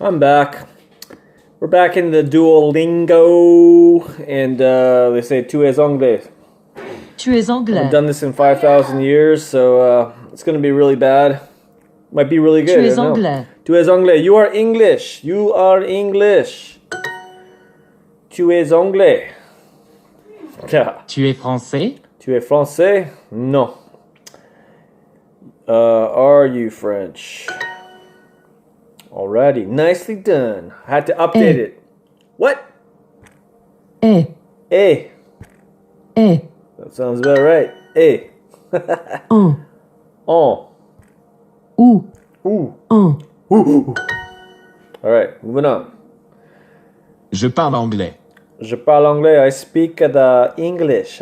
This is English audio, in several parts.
I'm back. We're back in the Duolingo, and they say tu es anglais. Tu es anglais. I've done this in 5,000 years, so it's going to be really bad. Might be really good. Tu es anglais. Tu es anglais. You are English. You are English. Tu es anglais. Tu es français? Tu es français? No. Are you French? Alrighty. Nicely done. I had to update it. What? Eh. Eh. Eh. That sounds about right. Eh. En. En. Ou. Ooh. En. Ooh. Alright, moving on. Je parle anglais. Je parle anglais. I speak the English.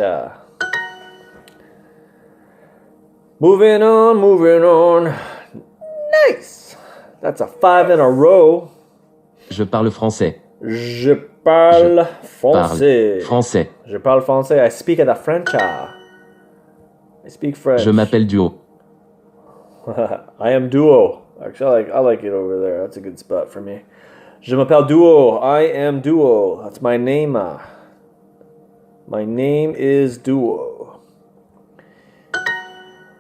Moving on. Nice. That's a 5 in a row. Je parle français. Je parle français. Français. Je parle français. I speak the French. I speak French. Je m'appelle Duo. I am Duo. Actually, I like it over there. That's a good spot for me. Je m'appelle Duo. I am Duo. That's my name. My name is Duo.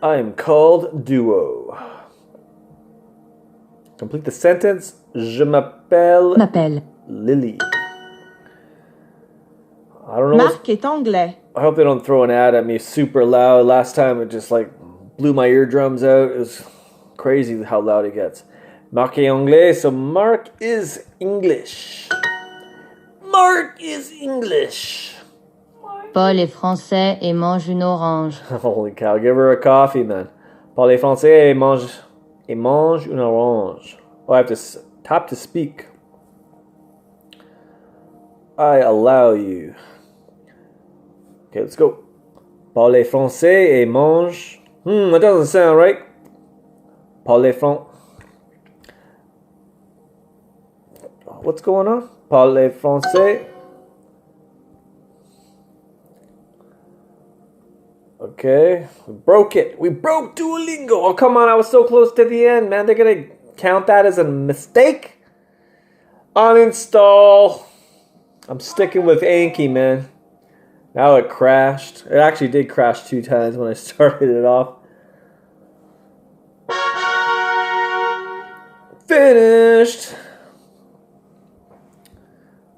I am called Duo. Complete the sentence. Je m'appelle Lily. I don't know. Marc est anglais. I hope they don't throw an ad at me super loud. Last time it just blew my eardrums out. It was crazy how loud it gets. Marc est anglais, so Mark is English. Mark is English. Paul est français et mange une orange. Holy cow, give her a coffee, man. Paul est français et mange une orange. Oh, I have to tap to speak. I allow you. Okay, let's go. Paul est français et mange. That doesn't sound right. Paul est français. What's going on? Paul est français. Okay, we broke it. We broke Duolingo. Oh, come on, I was so close to the end, man. They're gonna count that as a mistake? Uninstall. I'm sticking with Anki, man. Now it crashed. It actually did crash 2 times when I started it off. Finished.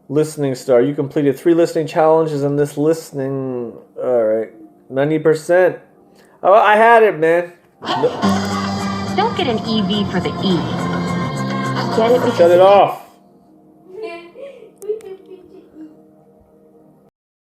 Listening star. You completed 3 listening challenges and this listening. Alright. 90%. Oh, I had it, man. Don't get an EV for the E. Get it? Shut it off.